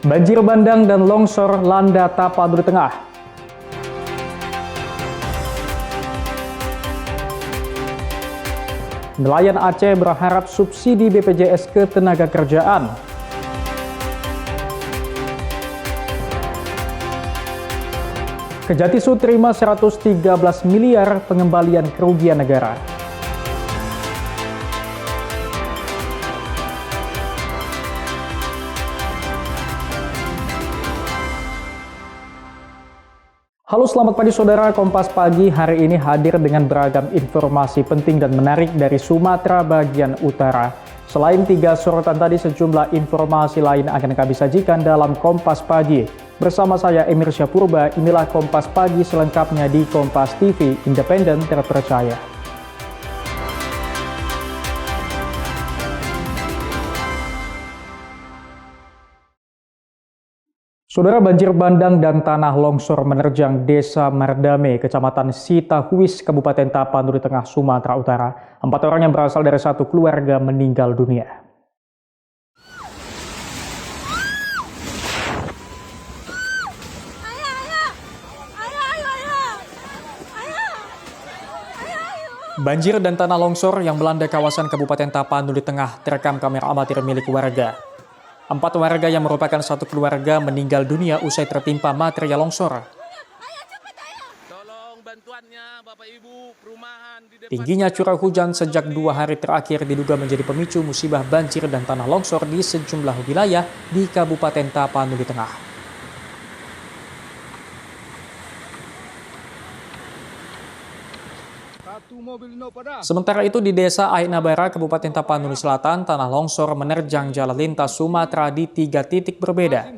Banjir bandang dan longsor landa Tapanuli Tengah. Nelayan Aceh berharap subsidi BPJS Ketenagakerjaan. Kejati Sud terima 113 miliar pengembalian kerugian negara. Halo, selamat pagi saudara. Kompas Pagi hari ini hadir dengan beragam informasi penting dan menarik dari Sumatera bagian utara. Selain 3 sorotan tadi, sejumlah informasi lain akan kami sajikan dalam Kompas Pagi. Bersama saya Emir Syapurba, inilah Kompas Pagi selengkapnya di Kompas TV, independen terpercaya. Saudara, banjir bandang dan tanah longsor menerjang Desa Merdame, Kecamatan Sitahuis, Kabupaten Tapanuli Tengah, Sumatera Utara. 4 orang yang berasal dari satu keluarga meninggal dunia. Banjir dan tanah longsor yang melanda kawasan Kabupaten Tapanuli Tengah terekam kamera amatir milik warga. 4 warga yang merupakan satu keluarga meninggal dunia usai tertimpa material longsor. Tingginya curah hujan sejak 2 hari terakhir diduga menjadi pemicu musibah banjir dan tanah longsor di sejumlah wilayah di Kabupaten Tapanuli Tengah. Sementara itu di Desa Ainabara, Kabupaten Tapanuli Selatan, tanah longsor menerjang jalan lintas Sumatera di 3 titik berbeda.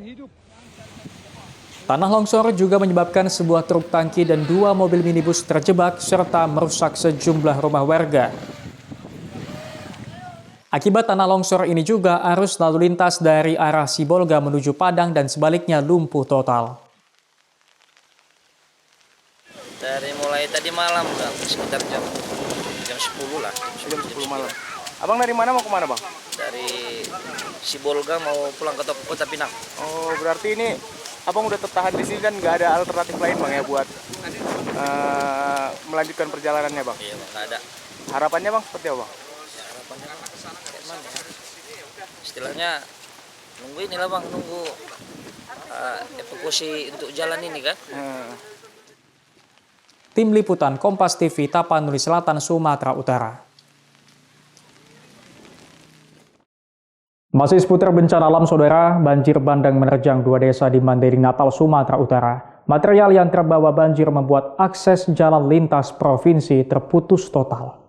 Tanah longsor juga menyebabkan sebuah truk tangki dan 2 mobil minibus terjebak serta merusak sejumlah rumah warga. Akibat tanah longsor ini juga arus lalu lintas dari arah Sibolga menuju Padang dan sebaliknya lumpuh total. Dari mulai tadi malam, Bang, sekitar jam 10 lah. Jam 10 malam. Abang dari mana mau kemana, Bang? Dari Sibolga mau pulang ke Kota Pinang. Oh, berarti ini Abang udah tertahan di sini dan nggak ada alternatif lain, Bang, ya, buat melanjutkan perjalanannya, Bang? Iya, Bang, nggak ada. Harapannya, Bang, seperti apa, Bang? Ya, harapannya kayak mana ya? Istilahnya nunggu inilah, Bang, nunggu evakuasi untuk jalan ini kan. Tim Liputan Kompas TV, Tapanuli Selatan, Sumatera Utara. Masih seputar bencana alam, saudara, banjir bandang menerjang 2 desa di Mandailing, Natal, Sumatera Utara. Material yang terbawa banjir membuat akses jalan lintas provinsi terputus total.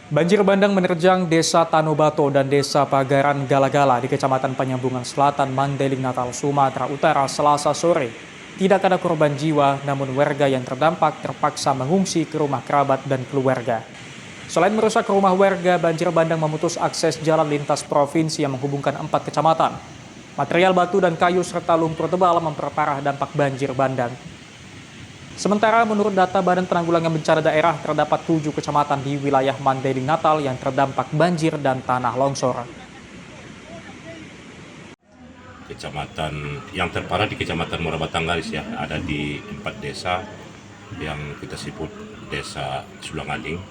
Banjir bandang menerjang Desa Tanobato dan Desa Pagaran Galagala di Kecamatan Penyambungan Selatan, Mandailing, Natal, Sumatera Utara, Selasa sore. Tidak ada korban jiwa, namun warga yang terdampak terpaksa mengungsi ke rumah kerabat dan keluarga. Selain merusak rumah warga, banjir bandang memutus akses jalan lintas provinsi yang menghubungkan 4 kecamatan. Material batu dan kayu serta lumpur tebal memperparah dampak banjir bandang. Sementara menurut data Badan Penanggulangan Bencana Daerah, terdapat 7 kecamatan di wilayah Mandailing, Natal yang terdampak banjir dan tanah longsor. Kecamatan yang terparah di Kecamatan Muara Batangaris ya, ada di 4 desa yang kita sebut Desa Sulangaling,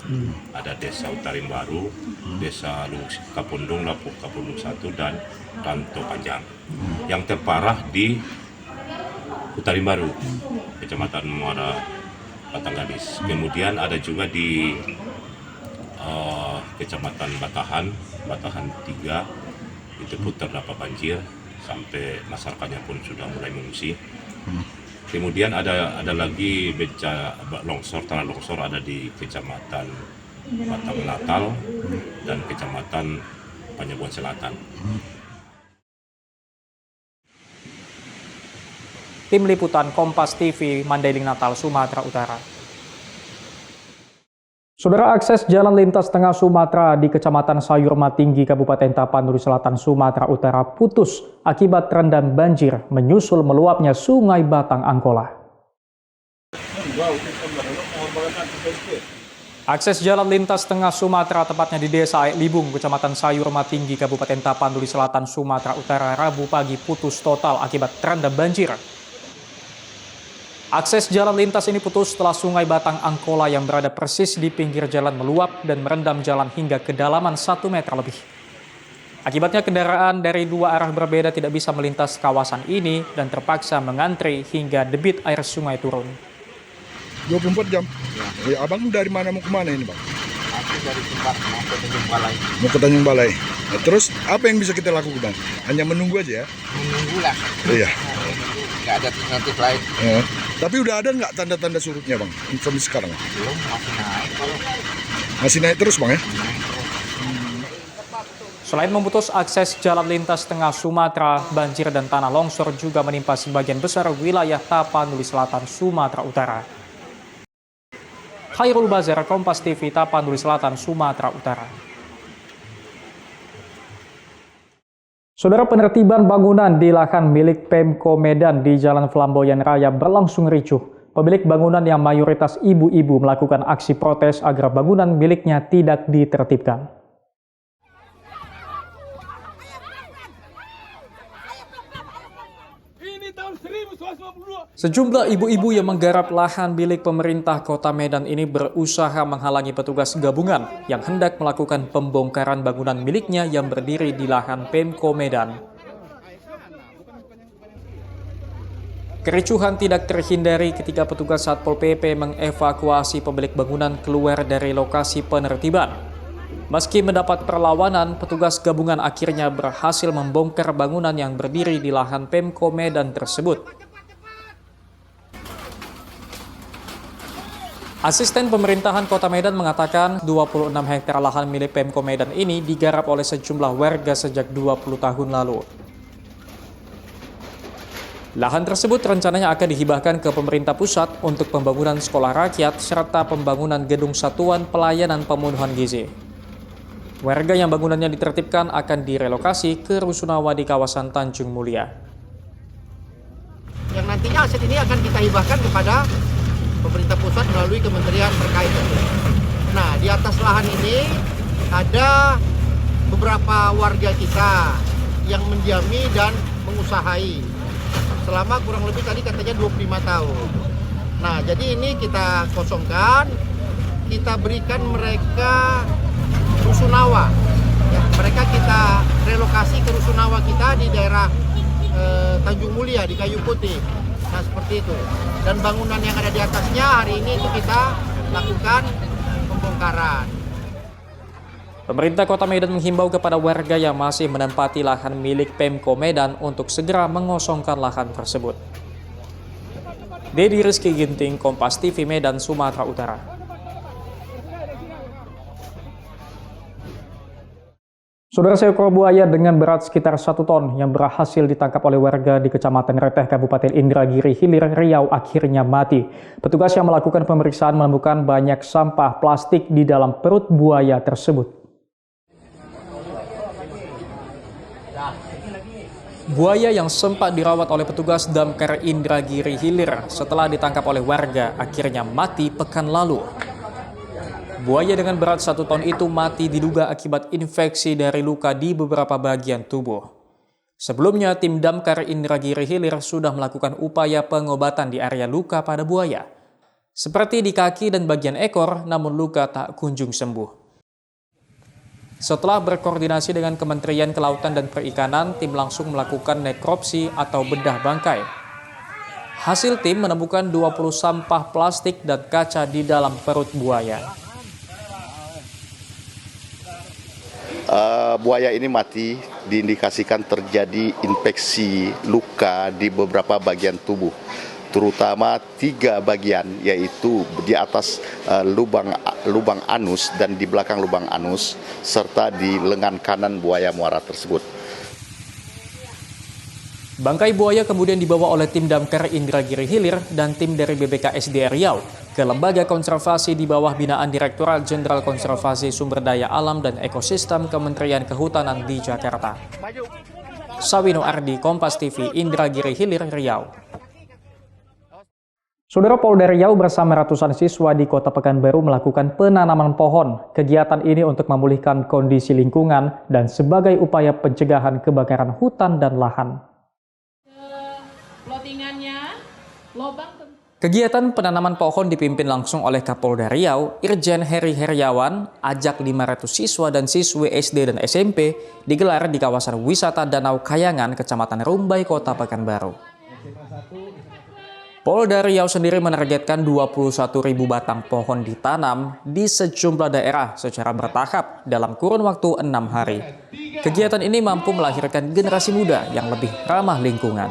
ada Desa Utarim Baru, Desa Kapundung, Lapuk Kapundung 1, dan Ranto Panjang. Yang terparah di Utarim Baru, Kecamatan Muara Batangaris. Kemudian ada juga di Kecamatan Batahan 3, itu pun terdapat banjir sampai masyarakatnya pun sudah mulai mengungsi. Kemudian ada lagi bencana longsor, tanah longsor ada di Kecamatan Batang Natal dan Kecamatan Panyabuan Selatan. Tim Liputan Kompas TV, Mandailing, Natal, Sumatera Utara. Saudara, akses jalan lintas tengah Sumatera di Kecamatan Sayurma Tinggi, Kabupaten Tapanuli Selatan, Sumatera Utara putus akibat terendam banjir menyusul meluapnya Sungai Batang Angkola. Akses jalan lintas tengah Sumatera, tepatnya di Desa Aek Libung, Kecamatan Sayur Matinggi, Kabupaten Tapanuli Selatan, Sumatera Utara, Rabu pagi putus total akibat terendam banjir. Akses jalan lintas ini putus setelah Sungai Batang Angkola yang berada persis di pinggir jalan meluap dan merendam jalan hingga kedalaman 1 meter lebih. Akibatnya kendaraan dari dua arah berbeda tidak bisa melintas kawasan ini dan terpaksa mengantri hingga debit air sungai turun. 24 jam? Ya, abang dari mana mau kemana ini, Bang? Aku dari Sumbar mau ke Tanjung Balai. Mau ke Tanjung Balai. Nah, terus apa yang bisa kita lakukan? Hanya menunggu aja ya? Menunggulah. Iya. Nggak ada alternatif lain. Ya. Tapi udah ada nggak tanda-tanda surutnya, Bang? Sampai sekarang? Belum, masih naik. Kalau Masih naik terus, Bang ya? Selain memutus akses jalan lintas tengah Sumatera, banjir dan tanah longsor juga menimpa sebagian besar wilayah Tapanuli Selatan, Sumatera Utara. Khairul Bazar, Kompas TV, Tapanuli Selatan, Sumatera Utara. Saudara, penertiban bangunan di lahan milik Pemko Medan di Jalan Flamboyan Raya berlangsung ricuh. Pemilik bangunan yang mayoritas ibu-ibu melakukan aksi protes agar bangunan miliknya tidak ditertibkan. Sejumlah ibu-ibu yang menggarap lahan milik pemerintah Kota Medan ini berusaha menghalangi petugas gabungan yang hendak melakukan pembongkaran bangunan miliknya yang berdiri di lahan Pemko Medan. Kericuhan tidak terhindari ketika petugas Satpol PP mengevakuasi pemilik bangunan keluar dari lokasi penertiban. Meski mendapat perlawanan, petugas gabungan akhirnya berhasil membongkar bangunan yang berdiri di lahan Pemko Medan tersebut. Asisten Pemerintahan Kota Medan mengatakan 26 hektar lahan milik Pemko Medan ini digarap oleh sejumlah warga sejak 20 tahun lalu. Lahan tersebut rencananya akan dihibahkan ke pemerintah pusat untuk pembangunan sekolah rakyat serta pembangunan gedung satuan pelayanan pemenuhan gizi. Warga yang bangunannya ditertibkan akan direlokasi ke Rusunawa di kawasan Tanjung Mulia. Yang nantinya aset ini akan kita hibahkan kepada pemerintah pusat melalui kementerian terkait. Nah, di atas lahan ini ada beberapa warga kita yang mendiami dan mengusahai selama kurang lebih tadi katanya 25 tahun. Nah, jadi ini kita kosongkan, kita berikan mereka Rusunawa. Ya, mereka kita relokasi ke Rusunawa kita di daerah Tanjung Mulia di Kayu Putih. Nah, seperti itu. Dan bangunan yang ada di atasnya hari ini itu kita lakukan pembongkaran. Pemerintah Kota Medan menghimbau kepada warga yang masih menempati lahan milik Pemko Medan untuk segera mengosongkan lahan tersebut. Dedi Rizky Ginting, Kompas TV Medan, Sumatera Utara. Saudara, seekor buaya dengan berat sekitar 1 ton yang berhasil ditangkap oleh warga di Kecamatan Reteh, Kabupaten Indragiri Hilir, Riau akhirnya mati. Petugas yang melakukan pemeriksaan menemukan banyak sampah plastik di dalam perut buaya tersebut. Buaya yang sempat dirawat oleh petugas Damkar Indragiri Hilir setelah ditangkap oleh warga akhirnya mati pekan lalu. Buaya dengan berat 1 ton itu mati diduga akibat infeksi dari luka di beberapa bagian tubuh. Sebelumnya, tim Damkar Indragiri Hilir sudah melakukan upaya pengobatan di area luka pada buaya, seperti di kaki dan bagian ekor, namun luka tak kunjung sembuh. Setelah berkoordinasi dengan Kementerian Kelautan dan Perikanan, tim langsung melakukan nekropsi atau bedah bangkai. Hasil tim menemukan 20 sampah plastik dan kaca di dalam perut buaya. Buaya ini mati diindikasikan terjadi infeksi luka di beberapa bagian tubuh, terutama 3 bagian, yaitu di atas lubang anus dan di belakang lubang anus, serta di lengan kanan buaya muara tersebut. Bangkai buaya kemudian dibawa oleh tim Damkar Indragiri Hilir dan tim dari BBKSDA Riau ke Lembaga Konservasi di bawah binaan Direktorat Jenderal Konservasi Sumber Daya Alam dan Ekosistem Kementerian Kehutanan di Jakarta. Sawino Ardi, Kompas TV, Indragiri Hilir, Riau. Saudara, Polda Riau bersama ratusan siswa di Kota Pekanbaru melakukan penanaman pohon. Kegiatan ini untuk memulihkan kondisi lingkungan dan sebagai upaya pencegahan kebakaran hutan dan lahan. Kegiatan penanaman pohon dipimpin langsung oleh Kapolda Riau, Irjen Heri Heriawan, ajak 500 siswa dan siswi SD dan SMP digelar di kawasan wisata Danau Kayangan, Kecamatan Rumbai, Kota Pekanbaru. Polda Riau sendiri menargetkan 21.000 batang pohon ditanam di sejumlah daerah secara bertahap dalam kurun waktu 6 hari. Kegiatan ini mampu melahirkan generasi muda yang lebih ramah lingkungan.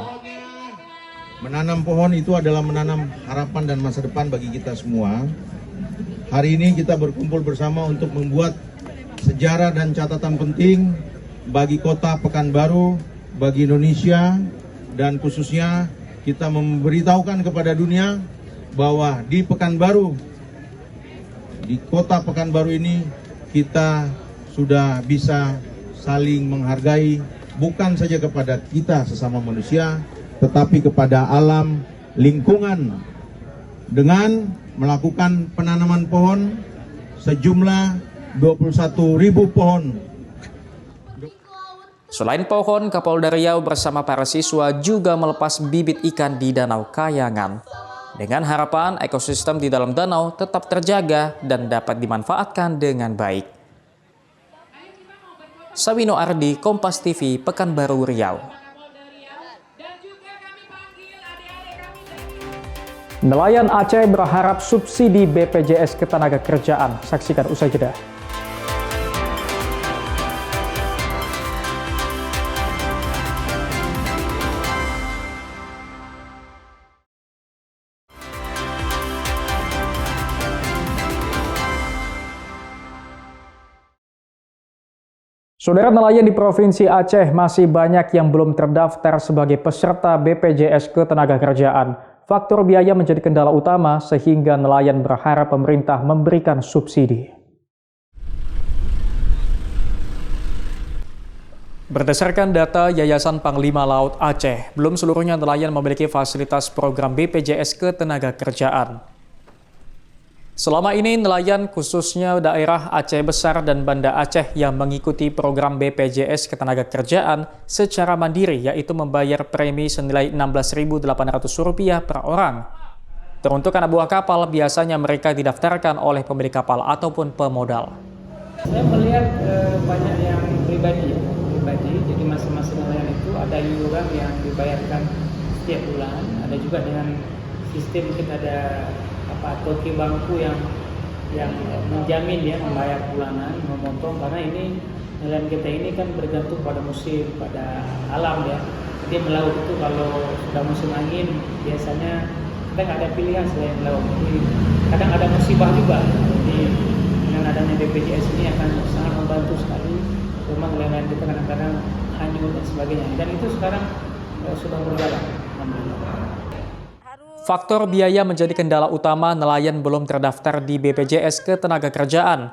Menanam pohon itu adalah menanam harapan dan masa depan bagi kita semua. Hari ini kita berkumpul bersama untuk membuat sejarah dan catatan penting bagi Kota Pekanbaru, bagi Indonesia, dan khususnya kita memberitahukan kepada dunia bahwa di Pekanbaru, di Kota Pekanbaru ini kita sudah bisa saling menghargai bukan saja kepada kita sesama manusia, tetapi kepada alam lingkungan dengan melakukan penanaman pohon sejumlah 21.000 pohon. Selain pohon, Kapolda Riau bersama para siswa juga melepas bibit ikan di Danau Kayangan. Dengan harapan ekosistem di dalam danau tetap terjaga dan dapat dimanfaatkan dengan baik. Sawino Ardi, Kompas TV, Pekanbaru, Riau. Nelayan Aceh berharap subsidi BPJS Ketenagakerjaan. Saksikan usai jeda. Saudara, nelayan di Provinsi Aceh masih banyak yang belum terdaftar sebagai peserta BPJS Ketenagakerjaan. Faktor biaya menjadi kendala utama sehingga nelayan berharap pemerintah memberikan subsidi. Berdasarkan data Yayasan Panglima Laut Aceh, belum seluruhnya nelayan memiliki fasilitas program BPJS Ketenagakerjaan. Selama ini nelayan khususnya daerah Aceh Besar dan Banda Aceh yang mengikuti program BPJS Ketenagakerjaan secara mandiri, yaitu membayar premi senilai Rp16.800 per orang. Teruntuk anak buah kapal, biasanya mereka didaftarkan oleh pemilik kapal ataupun pemodal. Saya melihat banyak yang pribadi, jadi masing-masing nelayan itu ada iuran yang dibayarkan setiap bulan, ada juga dengan sistem kita ada toki bangku yang menjamin ya, membayar bulanan, memotong, karena ini nelayan kita ini kan bergantung pada musim, pada alam ya. Jadi melaut itu kalau sudah musim angin biasanya kita nggak ada pilihan selain melaut. Jadi kadang ada musibah juga. Jadi dengan adanya BPJS ini akan sangat membantu sekali. Rumah nelayan kita kadang-kadang hanyut dan sebagainya. Dan itu sekarang sudah berjalan. Faktor biaya menjadi kendala utama nelayan belum terdaftar di BPJS Ketenagakerjaan.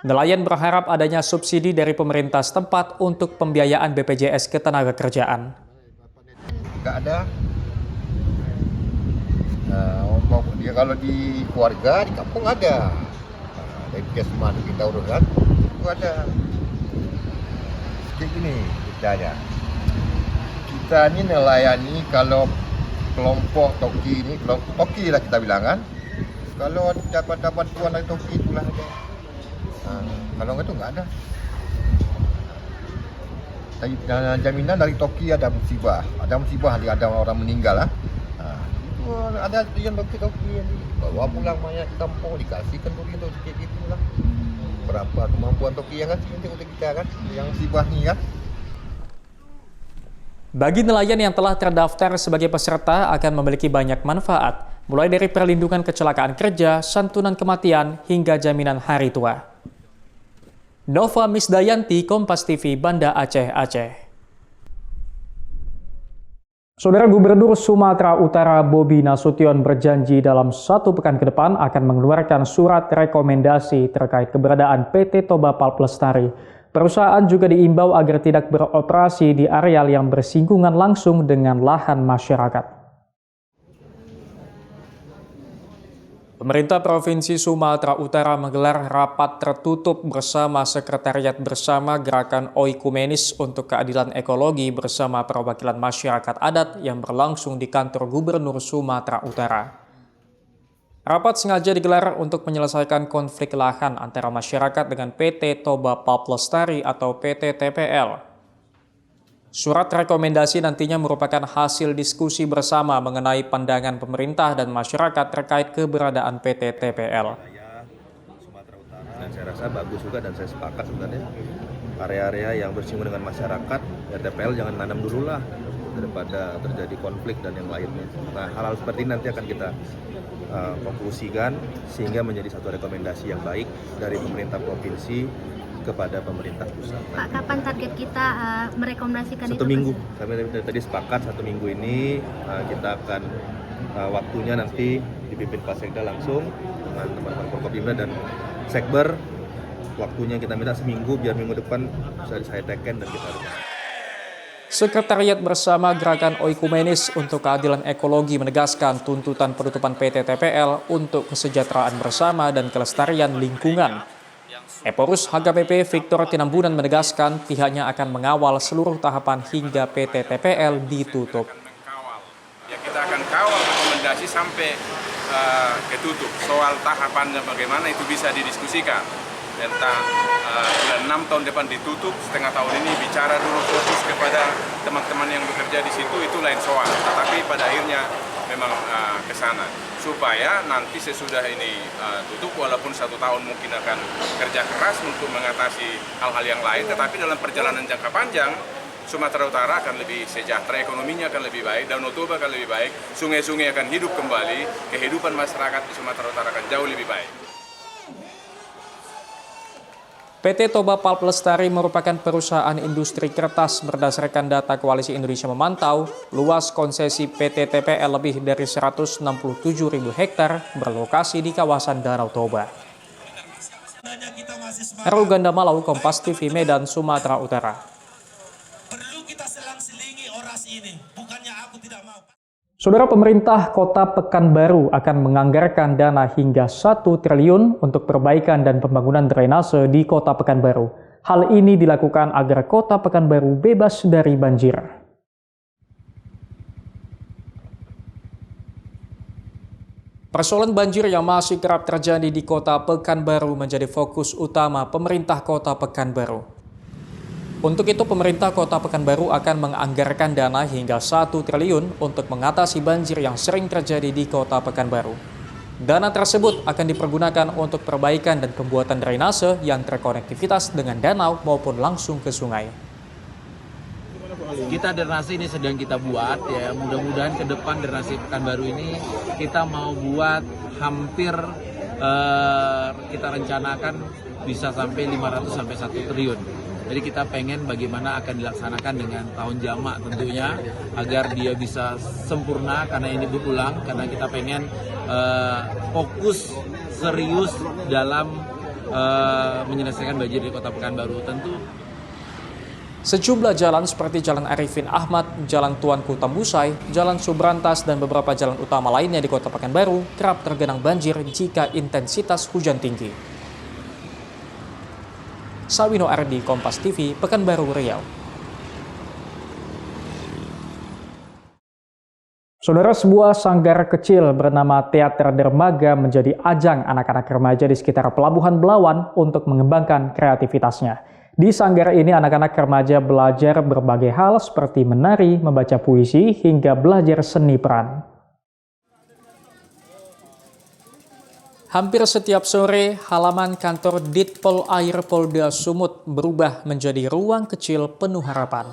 Nelayan berharap adanya subsidi dari pemerintah setempat untuk pembiayaan BPJS Ketenagakerjaan. Nggak ada. Dia kalau di keluarga, di kampung ada. Dari Kesman kita uruskan, itu ada. Jadi gini ceritanya. Kita ini nelayani kalau kelompok toki ini, kelompok toki lah kita bilang kan. Kalau dapat tuan dari toki itulah ada. Kalau enggak itu enggak ada. Jaminan dari toki ada musibah ada orang meninggal lah. Itu ada yang toki yang bawa pulang mayat ke kampung dikasihkan toki untuk kayak gitulah. Berapa kemampuan toki yang ngasih untuk kita kan, yang musibah ni kan. Bagi nelayan yang telah terdaftar sebagai peserta akan memiliki banyak manfaat, mulai dari perlindungan kecelakaan kerja, santunan kematian, hingga jaminan hari tua. Nova Misdayanti, Kompas TV, Banda Aceh, Aceh. Saudara, Gubernur Sumatera Utara Bobi Nasution berjanji dalam 1 pekan ke depan akan mengeluarkan surat rekomendasi terkait keberadaan PT Toba Pulp Lestari. Perusahaan juga diimbau agar tidak beroperasi di areal yang bersinggungan langsung dengan lahan masyarakat. Pemerintah Provinsi Sumatera Utara menggelar rapat tertutup bersama Sekretariat Bersama Gerakan Oikumenis untuk Keadilan Ekologi bersama perwakilan masyarakat adat yang berlangsung di kantor Gubernur Sumatera Utara. Rapat sengaja digelar untuk menyelesaikan konflik lahan antara masyarakat dengan PT Toba Pulp Lestari atau PT TPL. Surat rekomendasi nantinya merupakan hasil diskusi bersama mengenai pandangan pemerintah dan masyarakat terkait keberadaan PT TPL. Dan saya rasa bagus juga dan saya sepakat sebenarnya area-area yang bersinggungan dengan masyarakat, ya TPL jangan nanam dulu lah daripada terjadi konflik dan yang lainnya. Nah, hal-hal seperti ini nanti akan kita konklusikan sehingga menjadi satu rekomendasi yang baik dari pemerintah provinsi kepada pemerintah pusat. Pak, kapan target kita merekomendasikan itu? 1 minggu. Kami tadi sepakat 1 minggu ini kita akan waktunya nanti dipimpin Pak Sekda langsung dengan teman-teman Forkopimda dan Sekber. Waktunya kita minta seminggu biar minggu depan bisa saya teken dan kita rubah. Sekretariat Bersama Gerakan Oikumenis untuk Keadilan Ekologi menegaskan tuntutan penutupan PT TPL untuk kesejahteraan bersama dan kelestarian lingkungan. Eporus HKBP Victor Tinambunan menegaskan pihaknya akan mengawal seluruh tahapan hingga PT TPL ditutup. Ya, kita akan kawal rekomendasi sampai ketutup. Soal tahapannya bagaimana itu bisa didiskusikan. Tentang bulan 6 tahun depan ditutup, setengah tahun ini bicara dulu fokus kepada teman-teman yang bekerja di situ, itu lain soal. Tetapi pada akhirnya memang ke sana. Supaya nanti sesudah ini tutup, walaupun 1 tahun mungkin akan kerja keras untuk mengatasi hal-hal yang lain, tetapi dalam perjalanan jangka panjang, Sumatera Utara akan lebih sejahtera, ekonominya akan lebih baik, Danau Toba akan lebih baik, sungai-sungai akan hidup kembali, kehidupan masyarakat di Sumatera Utara akan jauh lebih baik. PT Toba Pulp Lestari merupakan perusahaan industri kertas. Berdasarkan data Koalisi Indonesia Memantau, luas konsesi PT TPL lebih dari 167.000 hektar berlokasi di kawasan Danau Toba. Heru Gandamalau, Kompas TV, Medan, Sumatera Utara. Perlu kita selang-selingi orasi ini, bukannya aku tidak mau. Saudara, pemerintah Kota Pekanbaru akan menganggarkan dana hingga 1 triliun untuk perbaikan dan pembangunan drainase di Kota Pekanbaru. Hal ini dilakukan agar Kota Pekanbaru bebas dari banjir. Persoalan banjir yang masih kerap terjadi di Kota Pekanbaru menjadi fokus utama pemerintah Kota Pekanbaru. Untuk itu, pemerintah Kota Pekanbaru akan menganggarkan dana hingga 1 triliun untuk mengatasi banjir yang sering terjadi di Kota Pekanbaru. Dana tersebut akan dipergunakan untuk perbaikan dan pembuatan drainase yang terkonektivitas dengan danau maupun langsung ke sungai. Kita drainase ini sedang kita buat, ya mudah-mudahan ke depan drainase Pekanbaru ini kita mau buat hampir kita rencanakan bisa sampai 500 sampai 1 triliun. Jadi kita pengen bagaimana akan dilaksanakan dengan tahun jamak tentunya agar dia bisa sempurna karena ini berulang, karena kita pengen fokus serius dalam menyelesaikan banjir di Kota Pekanbaru. Tentu sejumlah jalan seperti Jalan Arifin Ahmad, Jalan Tuanku Tambusai, Jalan Subrantas, dan beberapa jalan utama lainnya di Kota Pekanbaru kerap tergenang banjir jika intensitas hujan tinggi. Sawino Ardi, Kompas TV, Pekanbaru, Riau. Saudara, sebuah sanggar kecil bernama Teater Dermaga menjadi ajang anak-anak remaja di sekitar Pelabuhan Belawan untuk mengembangkan kreativitasnya. Di sanggar ini, anak-anak remaja belajar berbagai hal seperti menari, membaca puisi, hingga belajar seni peran. Hampir setiap sore, halaman kantor Ditpol Air Polda Sumut berubah menjadi ruang kecil penuh harapan.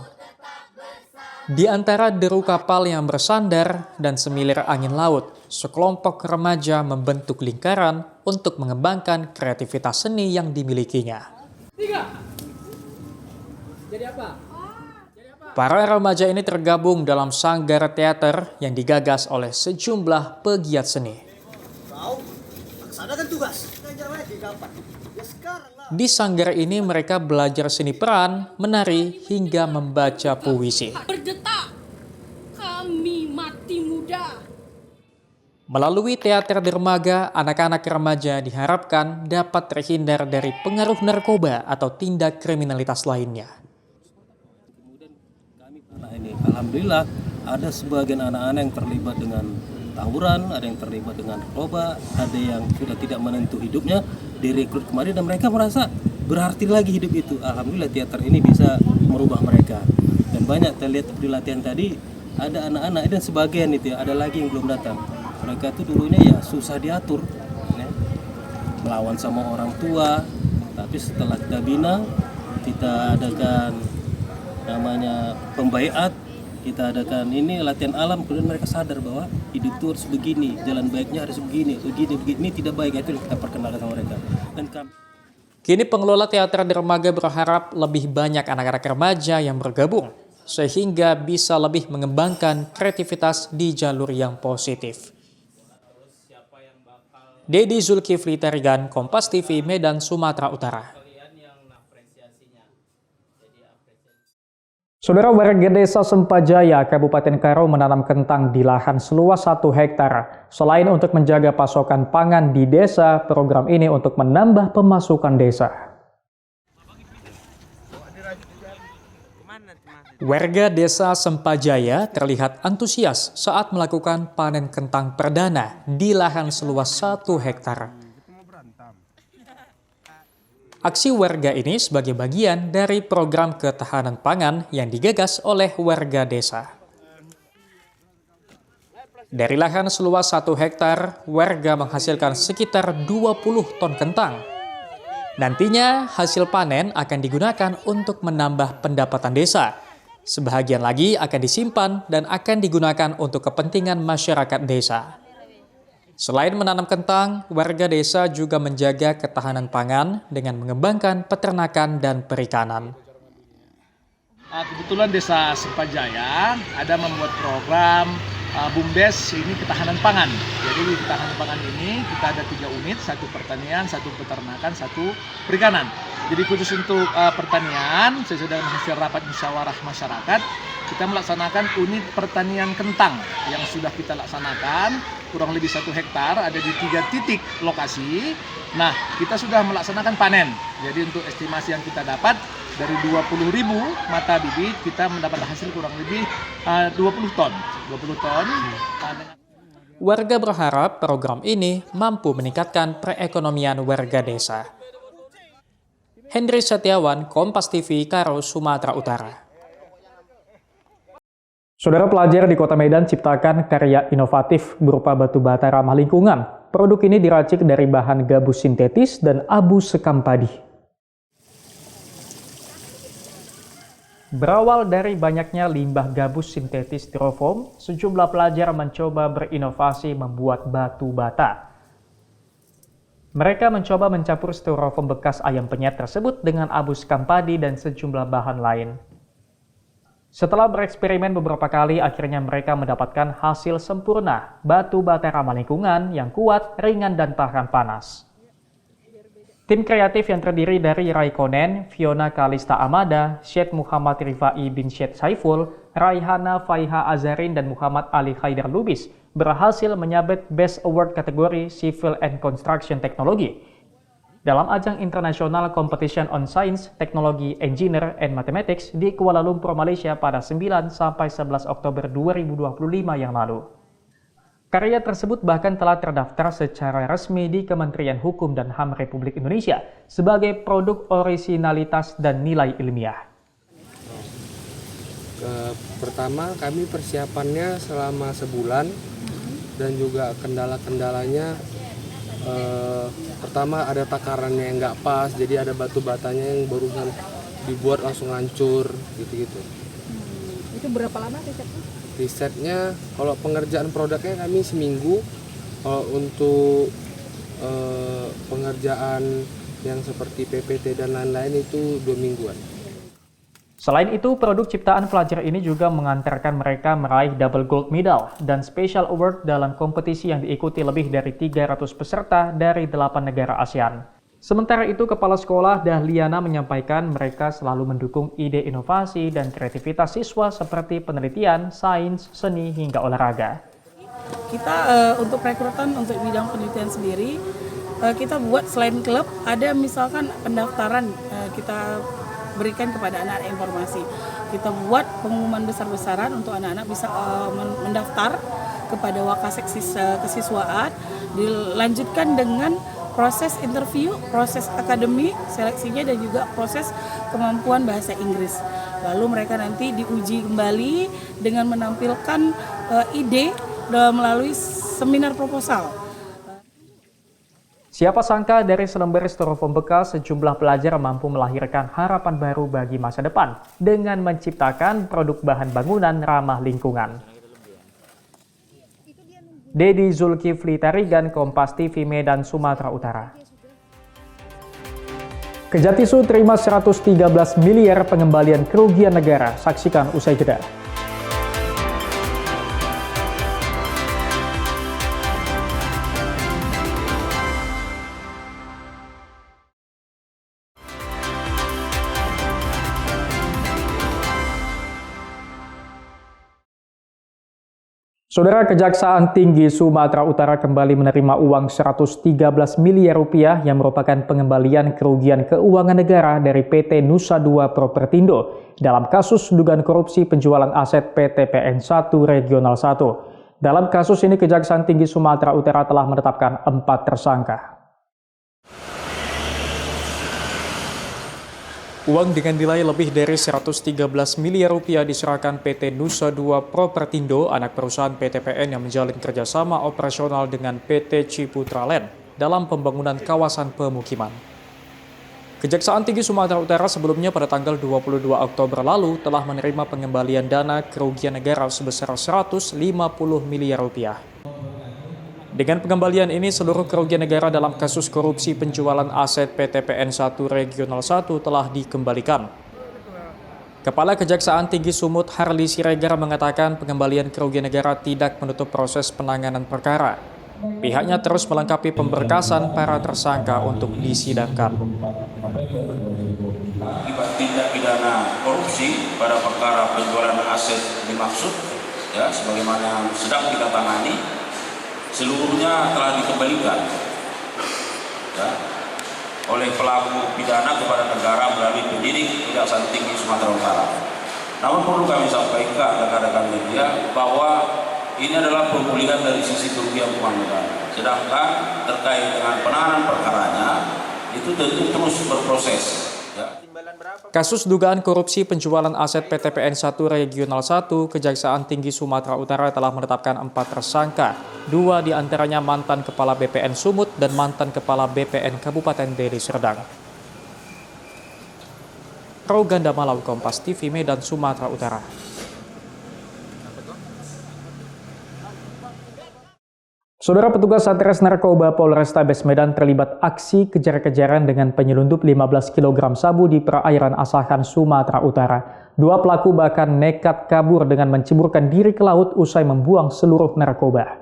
Di antara deru kapal yang bersandar dan semilir angin laut, sekelompok remaja membentuk lingkaran untuk mengembangkan kreativitas seni yang dimilikinya. Jadi apa? Para remaja ini tergabung dalam sanggar teater yang digagas oleh sejumlah pegiat seni. Di sanggar ini mereka belajar seni peran, menari, hingga membaca puisi. Berdetak, kami mati muda. Melalui teater dermaga, anak-anak remaja diharapkan dapat terhindar dari pengaruh narkoba atau tindak kriminalitas lainnya. Nah ini, alhamdulillah ada sebagian anak-anak yang terlibat dengan tawuran, ada yang terlibat dengan narkoba, ada yang sudah tidak menentu hidupnya, direkrut kemarin dan mereka merasa berarti lagi hidup itu. Alhamdulillah teater ini bisa merubah mereka. Dan banyak terlihat di latihan tadi ada anak-anak dan sebagian itu ya, ada lagi yang belum datang. Mereka itu dulunya ya susah diatur, ya. Melawan sama orang tua, tapi setelah kita bina, kita adakan namanya pembaiat, kita adakan ini latihan alam, kemudian mereka sadar bahwa hidup itu harus begini, jalan baiknya harus begini, ini tidak baik, itu yang kita perkenalkan sama mereka. Dan Kini pengelola teater dermaga berharap lebih banyak anak-anak remaja yang bergabung, sehingga bisa lebih mengembangkan kreativitas di jalur yang positif. Dedi Zulkifli Tarigan, Kompas TV, Medan, Sumatera Utara. Saudara, warga desa Sempajaya, Kabupaten Karo menanam kentang di lahan seluas 1 hektar. Selain untuk menjaga pasokan pangan di desa, program ini untuk menambah pemasukan desa. Warga desa Sempajaya terlihat antusias saat melakukan panen kentang perdana di lahan seluas 1 hektar. Aksi warga ini sebagai bagian dari program ketahanan pangan yang digagas oleh warga desa. Dari lahan seluas 1 hektar, warga menghasilkan sekitar 20 ton kentang. Nantinya hasil panen akan digunakan untuk menambah pendapatan desa. Sebahagian lagi akan disimpan dan akan digunakan untuk kepentingan masyarakat desa. Selain menanam kentang, warga desa juga menjaga ketahanan pangan dengan mengembangkan peternakan dan perikanan. Kebetulan desa Sempajaya ada membuat program BUMDes ini ketahanan pangan. Jadi di ketahanan pangan ini kita ada 3 unit, 1 pertanian, 1 peternakan, 1 perikanan. Jadi khusus untuk pertanian, sesuai dengan hasil rapat musyawarah masyarakat, kita melaksanakan unit pertanian kentang yang sudah kita laksanakan kurang lebih 1 hektar, ada di 3 titik lokasi. Nah, kita sudah melaksanakan panen. Jadi untuk estimasi yang kita dapat dari 20.000 mata bibit, kita mendapat hasil kurang lebih 20 ton. 20 ton. Warga berharap program ini mampu meningkatkan perekonomian warga desa. Hendri Setiawan, Kompas TV, Karo, Sumatera Utara. Saudara, pelajar di Kota Medan ciptakan karya inovatif berupa batu bata ramah lingkungan. Produk ini diracik dari bahan gabus sintetis dan abu sekam padi. Berawal dari banyaknya limbah gabus sintetis styrofoam, sejumlah pelajar mencoba berinovasi membuat batu bata. Mereka mencoba mencampur styrofoam bekas ayam penyet tersebut dengan abu sekam padi dan sejumlah bahan lain. Setelah bereksperimen beberapa kali, akhirnya mereka mendapatkan hasil sempurna, batu bata ramah lingkungan yang kuat, ringan, dan tahan panas. Tim kreatif yang terdiri dari Raikonen, Fiona Kalista Amada, Syed Muhammad Rifai bin Syed Saiful, Raihana Faiha Azarin, dan Muhammad Ali Haidar Lubis berhasil menyabet Best Award kategori Civil and Construction Technology dalam ajang International Competition on Science, Technology, Engineer, and Mathematics di Kuala Lumpur, Malaysia pada 9-11 Oktober 2025 yang lalu. Karya tersebut bahkan telah terdaftar secara resmi di Kementerian Hukum dan HAM Republik Indonesia sebagai produk orisinalitas dan nilai ilmiah. Pertama, kami persiapannya selama sebulan dan juga kendala-kendalanya. Pertama ada takarannya yang nggak pas, jadi ada batu batanya yang barusan dibuat langsung hancur gitu-gitu. Itu berapa lama risetnya? Risetnya kalau pengerjaan produknya kami seminggu, kalau untuk pengerjaan yang seperti PPT dan lain-lain itu 2 mingguan. Selain itu, produk ciptaan pelajar ini juga mengantarkan mereka meraih double gold medal dan special award dalam kompetisi yang diikuti lebih dari 300 peserta dari 8 negara ASEAN. Sementara itu, Kepala Sekolah Dahliana menyampaikan mereka selalu mendukung ide inovasi dan kreativitas siswa seperti penelitian, sains, seni, hingga olahraga. Kita untuk rekrutan untuk bidang penelitian sendiri, kita buat selain klub, ada misalkan pendaftaran kita berikan kepada anak-anak informasi. Kita buat pengumuman besar-besaran untuk anak-anak bisa mendaftar kepada Wakasek kesiswaan, dilanjutkan dengan proses interview, proses akademik, seleksinya dan juga proses kemampuan bahasa Inggris. Lalu mereka nanti diuji kembali dengan menampilkan ide melalui seminar proposal. Siapa sangka dari selembar styrofoam bekas sejumlah pelajar mampu melahirkan harapan baru bagi masa depan dengan menciptakan produk bahan bangunan ramah lingkungan. Dedi Zulkifli Tarigan, Kompas TV, Medan, Sumatera Utara. Kejatisu terima 113 miliar pengembalian kerugian negara. Saksikan usai jeda. Saudara, Kejaksaan Tinggi Sumatera Utara kembali menerima uang 113 miliar rupiah yang merupakan pengembalian kerugian keuangan negara dari PT Nusa Dua Propertindo dalam kasus dugaan korupsi penjualan aset PT PN1 Regional 1. Dalam kasus ini, Kejaksaan Tinggi Sumatera Utara telah menetapkan 4 tersangka. Uang dengan nilai lebih dari 113 miliar rupiah diserahkan PT Nusa Dua Propertindo, anak perusahaan PT PN yang menjalin kerjasama operasional dengan PT Ciputra Land dalam pembangunan kawasan pemukiman. Kejaksaan Tinggi Sumatera Utara sebelumnya pada tanggal 22 Oktober lalu telah menerima pengembalian dana kerugian negara sebesar 150 miliar rupiah. Dengan pengembalian ini, seluruh kerugian negara dalam kasus korupsi penjualan aset PT PN1 Regional 1 telah dikembalikan. Kepala Kejaksaan Tinggi Sumut Harli Siregar mengatakan pengembalian kerugian negara tidak menutup proses penanganan perkara. Pihaknya terus melengkapi pemberkasan para tersangka untuk disidangkan. Akibat tindak pidana korupsi pada perkara penjualan aset dimaksud, ya, sebagaimana sedang kita tangani, seluruhnya telah dikembalikan, ya, oleh pelaku pidana kepada negara melalui penyidik Kejaksaan Tinggi Sumatera Utara. Namun perlu kami sampaikan rekan-rekan media bahwa ini adalah pemulihan dari sisi kerugian keuangan negara. Sedangkan terkait dengan penanganan perkaranya itu tentu terus berproses. Ya. Kasus dugaan korupsi penjualan aset PT PN1 Regional 1, Kejaksaan Tinggi Sumatera Utara telah menetapkan 4 tersangka. 2 diantaranya mantan Kepala BPN Sumut dan mantan Kepala BPN Kabupaten Deli Serdang. Roganda Malau, Kompas TV, Medan, Sumatera Utara. Saudara, petugas Satres Narkoba Polrestabes Medan terlibat aksi kejar-kejaran dengan penyelundup 15 kg sabu di perairan Asahan, Sumatera Utara. 2 pelaku bahkan nekat kabur dengan menceburkan diri ke laut usai membuang seluruh narkoba.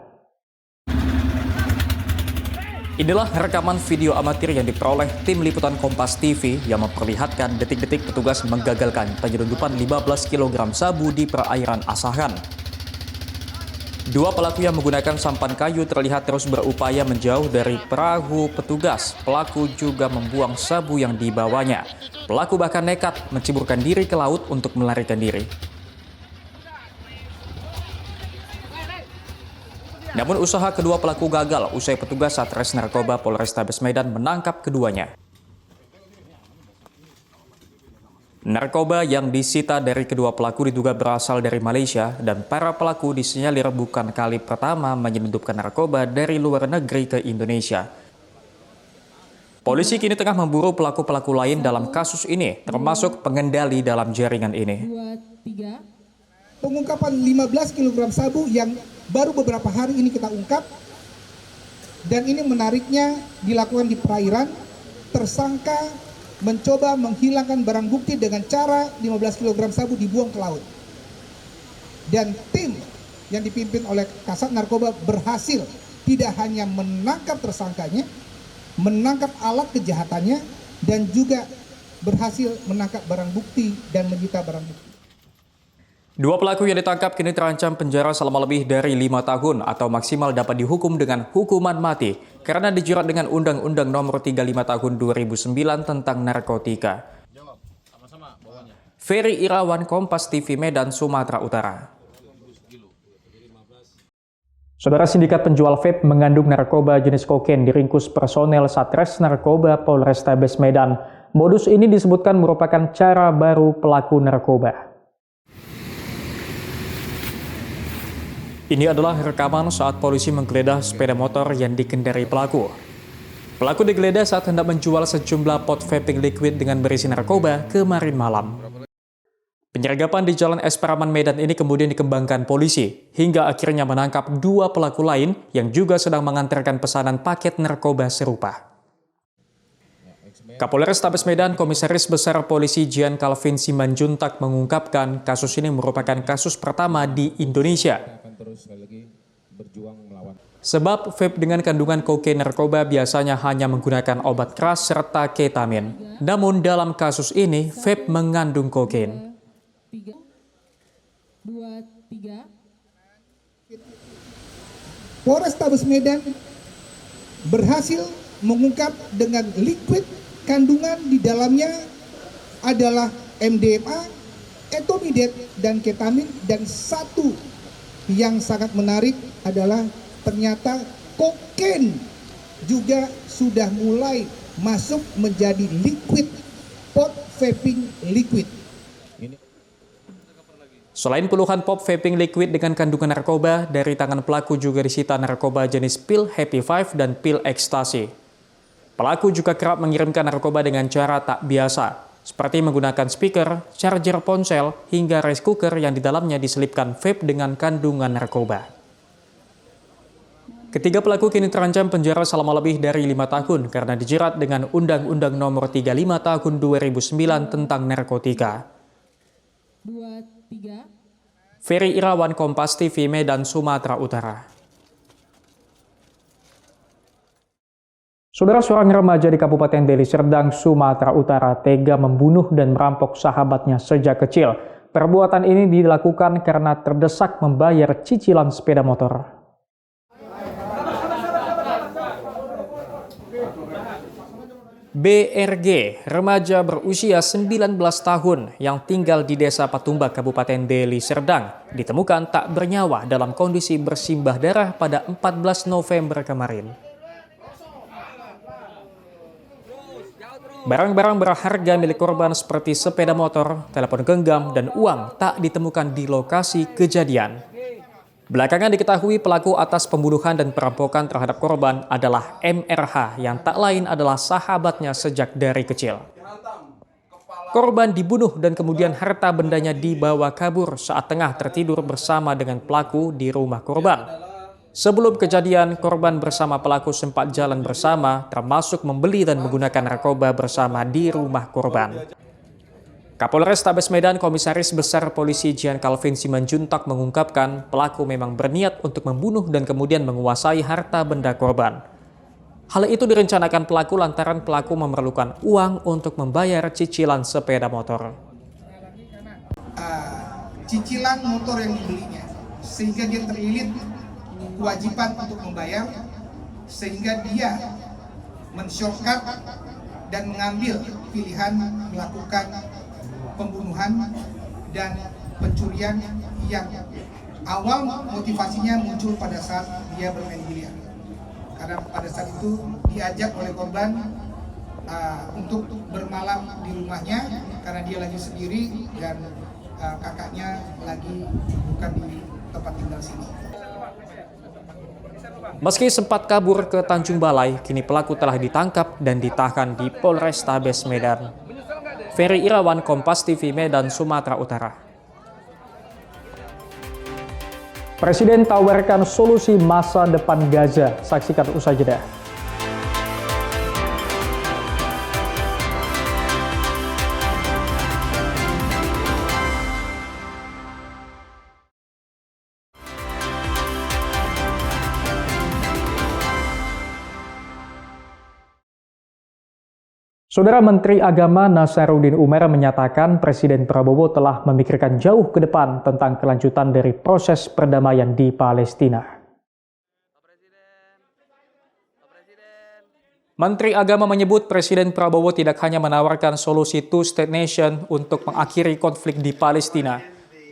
Inilah rekaman video amatir yang diperoleh tim liputan Kompas TV yang memperlihatkan detik-detik petugas menggagalkan penyelundupan 15 kg sabu di perairan Asahan. 2 pelaku yang menggunakan sampan kayu terlihat terus berupaya menjauh dari perahu petugas. Pelaku juga membuang sabu yang dibawanya. Pelaku bahkan nekat menceburkan diri ke laut untuk melarikan diri. Namun usaha kedua pelaku gagal usai petugas Satres Narkoba Polrestabes Medan menangkap keduanya. Narkoba yang disita dari kedua pelaku diduga berasal dari Malaysia dan para pelaku disinyalir bukan kali pertama menyelundupkan narkoba dari luar negeri ke Indonesia. Polisi kini tengah memburu pelaku-pelaku lain dalam kasus ini, termasuk pengendali dalam jaringan ini. Pengungkapan 15 kg sabu yang baru beberapa hari ini kita ungkap, dan ini menariknya dilakukan di perairan. Tersangka mencoba menghilangkan barang bukti dengan cara 15 kg sabu dibuang ke laut. Dan tim yang dipimpin oleh Kasat Narkoba berhasil tidak hanya menangkap tersangkanya, menangkap alat kejahatannya, dan juga berhasil menangkap barang bukti dan menyita barang bukti. Dua pelaku yang ditangkap kini terancam penjara selama lebih dari 5 tahun atau maksimal dapat dihukum dengan hukuman mati karena dijerat dengan Undang-Undang Nomor 35 Tahun 2009 tentang narkotika. Ferry Irawan, Kompas TV, Medan, Sumatera Utara. Saudara, sindikat penjual vape mengandung narkoba jenis kokain diringkus personel Satres Narkoba Polrestabes Medan. Modus ini disebutkan merupakan cara baru pelaku narkoba. Ini adalah rekaman saat polisi menggeledah sepeda motor yang dikendarai pelaku. Pelaku digeledah saat hendak menjual sejumlah pot vaping liquid dengan berisi narkoba kemarin malam. Penyergapan di Jalan Es Paraman Medan ini kemudian dikembangkan polisi, hingga akhirnya menangkap 2 pelaku lain yang juga sedang mengantarkan pesanan paket narkoba serupa. Kapolres Tabes Medan, Komisaris Besar Polisi Jian Calvin Simanjuntak mengungkapkan kasus ini merupakan kasus pertama di Indonesia. Sebab vape dengan kandungan kokain narkoba biasanya hanya menggunakan obat keras serta ketamin. Namun dalam kasus ini, vape mengandung kokain. Polrestabes Medan berhasil mengungkap dengan liquid kandungan di dalamnya adalah MDMA, etomidet, dan ketamin. Dan satu yang sangat menarik adalah ternyata kokain juga sudah mulai masuk menjadi liquid, pot vaping liquid. Selain puluhan pop vaping liquid dengan kandungan narkoba, dari tangan pelaku juga disita narkoba jenis pil Happy Five dan pil ekstasi. Pelaku juga kerap mengirimkan narkoba dengan cara tak biasa, seperti menggunakan speaker, charger ponsel, hingga rice cooker yang di dalamnya diselipkan vape dengan kandungan narkoba. Ketiga pelaku kini terancam penjara selama lebih dari 5 tahun karena dijerat dengan Undang-Undang Nomor 35 Tahun 2009 tentang narkotika. Ferry Irawan, Kompas TV, Medan, Sumatera Utara. Saudara, seorang remaja di Kabupaten Deli Serdang, Sumatera Utara tega membunuh dan merampok sahabatnya sejak kecil. Perbuatan ini dilakukan karena terdesak membayar cicilan sepeda motor. BRG, remaja berusia 19 tahun yang tinggal di Desa Patumbak, Kabupaten Deli Serdang, ditemukan tak bernyawa dalam kondisi bersimbah darah pada 14 November kemarin. Barang-barang berharga milik korban seperti sepeda motor, telepon genggam, dan uang tak ditemukan di lokasi kejadian. Belakangan diketahui pelaku atas pembunuhan dan perampokan terhadap korban adalah MRH yang tak lain adalah sahabatnya sejak dari kecil. Korban dibunuh dan kemudian harta bendanya dibawa kabur saat tengah tertidur bersama dengan pelaku di rumah korban. Sebelum kejadian, korban bersama pelaku sempat jalan bersama, termasuk membeli dan menggunakan narkoba bersama di rumah korban. Kapolres Tabes Medan, Komisaris Besar Polisi Jian Calvin Simanjuntak mengungkapkan pelaku memang berniat untuk membunuh dan kemudian menguasai harta benda korban. Hal itu direncanakan pelaku lantaran pelaku memerlukan uang untuk membayar cicilan sepeda motor. Cicilan motor yang dibelinya, sehingga dia terlilit kewajiban untuk membayar, sehingga dia men-shortcut dan mengambil pilihan melakukan pembunuhan dan pencurian yang awal motivasinya muncul pada saat dia bermain biliar. Karena pada saat itu diajak oleh korban untuk bermalam di rumahnya karena dia lagi sendiri dan kakaknya lagi bukan di tempat tinggal sini. Meski sempat kabur ke Tanjung Balai, kini pelaku telah ditangkap dan ditahan di Polres Tabes Medan. Ferry Irawan, Kompas TV, Medan, Sumatera Utara. Presiden tawarkan solusi masa depan Gaza. Saksikan usai jeda. Saudara Menteri Agama Nasaruddin Umar menyatakan Presiden Prabowo telah memikirkan jauh ke depan tentang kelanjutan dari proses perdamaian di Palestina. Menteri Agama menyebut Presiden Prabowo tidak hanya menawarkan solusi two-state nation untuk mengakhiri konflik di Palestina.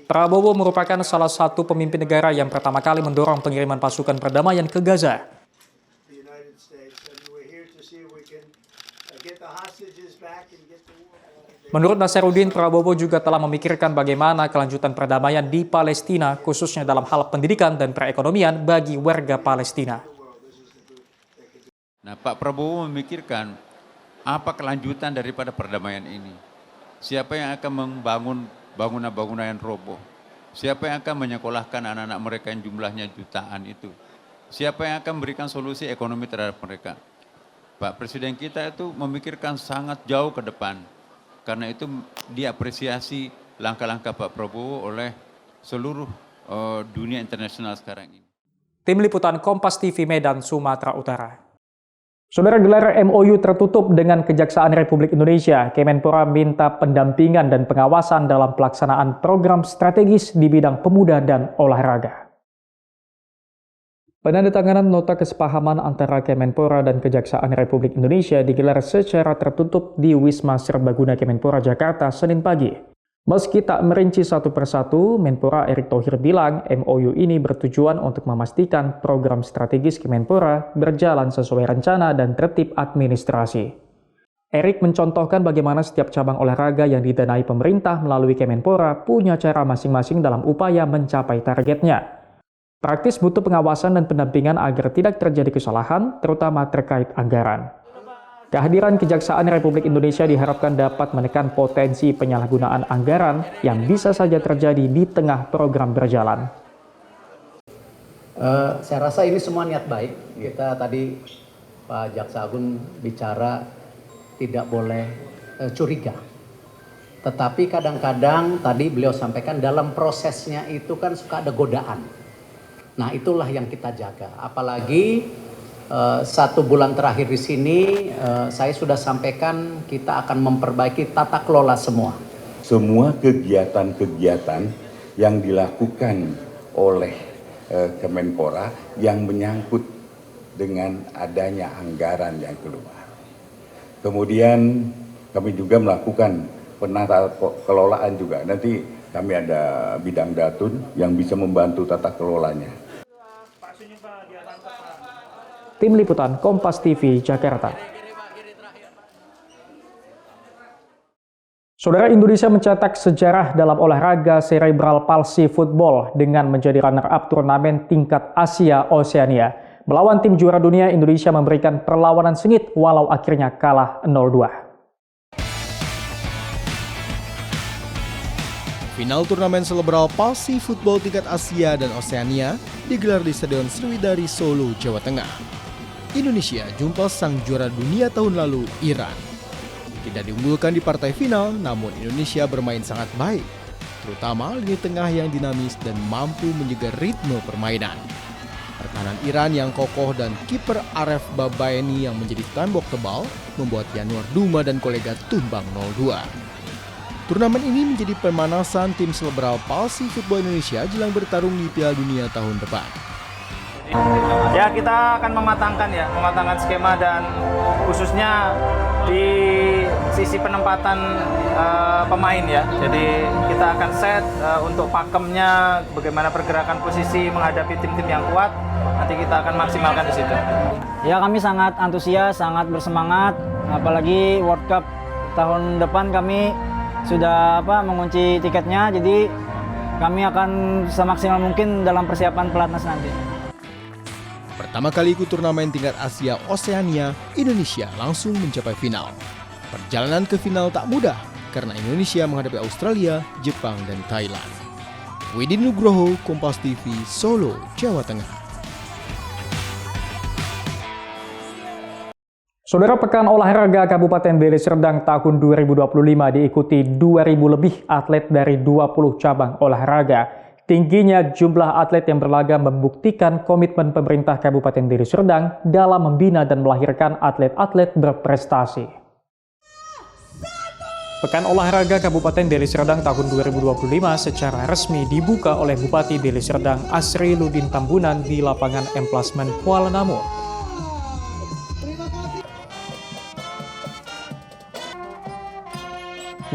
Prabowo merupakan salah satu pemimpin negara yang pertama kali mendorong pengiriman pasukan perdamaian ke Gaza. Menurut Nasaruddin, Prabowo juga telah memikirkan bagaimana kelanjutan perdamaian di Palestina, khususnya dalam hal pendidikan dan perekonomian bagi warga Palestina. Nah, Pak Prabowo memikirkan apa kelanjutan daripada perdamaian ini. Siapa yang akan membangun bangunan-bangunan yang roboh? Siapa yang akan menyekolahkan anak-anak mereka yang jumlahnya jutaan itu? Siapa yang akan memberikan solusi ekonomi terhadap mereka? Pak Presiden kita itu memikirkan sangat jauh ke depan. Karena itu diapresiasi langkah-langkah Pak Prabowo oleh seluruh dunia internasional sekarang ini. Tim Liputan Kompas TV Medan, Sumatera Utara. Saudara, gelar MOU tertutup dengan Kejaksaan Republik Indonesia. Kemenpora minta pendampingan dan pengawasan dalam pelaksanaan program strategis di bidang pemuda dan olahraga. Penandatanganan nota kesepahaman antara Kemenpora dan Kejaksaan Republik Indonesia digelar secara tertutup di Wisma Serbaguna Kemenpora Jakarta Senin pagi. Meski tak merinci satu persatu, Menpora Erick Thohir bilang MOU ini bertujuan untuk memastikan program strategis Kemenpora berjalan sesuai rencana dan tertib administrasi. Erick mencontohkan bagaimana setiap cabang olahraga yang didanai pemerintah melalui Kemenpora punya cara masing-masing dalam upaya mencapai targetnya. Praktis butuh pengawasan dan pendampingan agar tidak terjadi kesalahan, terutama terkait anggaran. Kehadiran Kejaksaan Republik Indonesia diharapkan dapat menekan potensi penyalahgunaan anggaran yang bisa saja terjadi di tengah program berjalan. Saya rasa ini semua niat baik. Kita tadi Pak Jaksa Agung bicara tidak boleh curiga. Tetapi kadang-kadang tadi beliau sampaikan dalam prosesnya itu kan suka ada godaan. Nah, itulah yang kita jaga. Apalagi 1 bulan terakhir di sini saya sudah sampaikan kita akan memperbaiki tata kelola semua. Semua kegiatan-kegiatan yang dilakukan oleh Kemenpora yang menyangkut dengan adanya anggaran yang keluar. Kemudian kami juga melakukan penata kelolaan juga. Nanti kami ada bidang datun yang bisa membantu tata kelolanya. Tim Liputan Kompas TV Jakarta. Saudara, Indonesia mencetak sejarah dalam olahraga cerebral palsy football dengan menjadi runner-up turnamen tingkat Asia Oseania. Melawan tim juara dunia, Indonesia memberikan perlawanan sengit walau akhirnya kalah 0-2. Final turnamen cerebral palsy football tingkat Asia dan Oseania digelar di Stadion Sriwidari Solo, Jawa Tengah. Indonesia jumpa sang juara dunia tahun lalu, Iran. Tidak diunggulkan di partai final, namun Indonesia bermain sangat baik, terutama lini tengah yang dinamis dan mampu menjaga ritme permainan. Pertahanan Iran yang kokoh dan kiper Aref Babaeni yang menjadi tembok tebal membuat Yanuar Duma dan kolega tumbang 0-2. Turnamen ini menjadi pemanasan tim cerebral palsy football Indonesia jelang bertarung di Piala Dunia tahun depan. Ya, kita akan mematangkan skema dan khususnya di sisi penempatan pemain ya. Jadi kita akan set untuk pakemnya, bagaimana pergerakan posisi menghadapi tim-tim yang kuat. Nanti kita akan maksimalkan di situ. Ya, kami sangat antusias, sangat bersemangat. Apalagi World Cup tahun depan kami sudah mengunci tiketnya. Jadi kami akan semaksimal mungkin dalam persiapan pelatnas nanti. Pertama kali ikut turnamen tingkat Asia Oseania, Indonesia langsung mencapai final. Perjalanan ke final tak mudah karena Indonesia menghadapi Australia, Jepang, dan Thailand. Widi Nugroho, Kompas TV, Solo, Jawa Tengah. Saudara, Pekan Olahraga Kabupaten Deli Serdang tahun 2025 diikuti 2.000 lebih atlet dari 20 cabang olahraga. Tingginya jumlah atlet yang berlaga membuktikan komitmen pemerintah Kabupaten Deli Serdang dalam membina dan melahirkan atlet-atlet berprestasi. Pekan Olahraga Kabupaten Deli Serdang tahun 2025 secara resmi dibuka oleh Bupati Deli Serdang Asri Ludin Tambunan di lapangan Emplasmen Kuala Namu.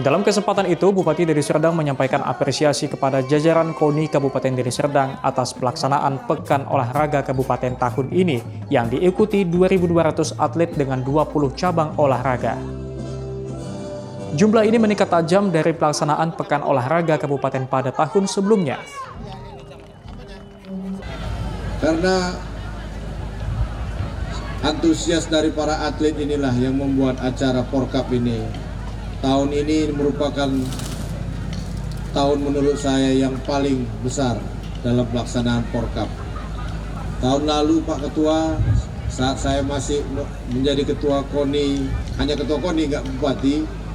Dalam kesempatan itu, Bupati Deli Serdang menyampaikan apresiasi kepada jajaran KONI Kabupaten Deli Serdang atas pelaksanaan Pekan Olahraga Kabupaten tahun ini yang diikuti 2.200 atlet dengan 20 cabang olahraga. Jumlah ini meningkat tajam dari pelaksanaan Pekan Olahraga Kabupaten pada tahun sebelumnya. Karena antusias dari para atlet inilah yang membuat acara Porkap ini. Tahun ini merupakan tahun menurut saya yang paling besar dalam pelaksanaan Porkap. Tahun lalu Pak Ketua, saat saya masih menjadi Ketua KONI, hanya Ketua KONI nggak Bupati,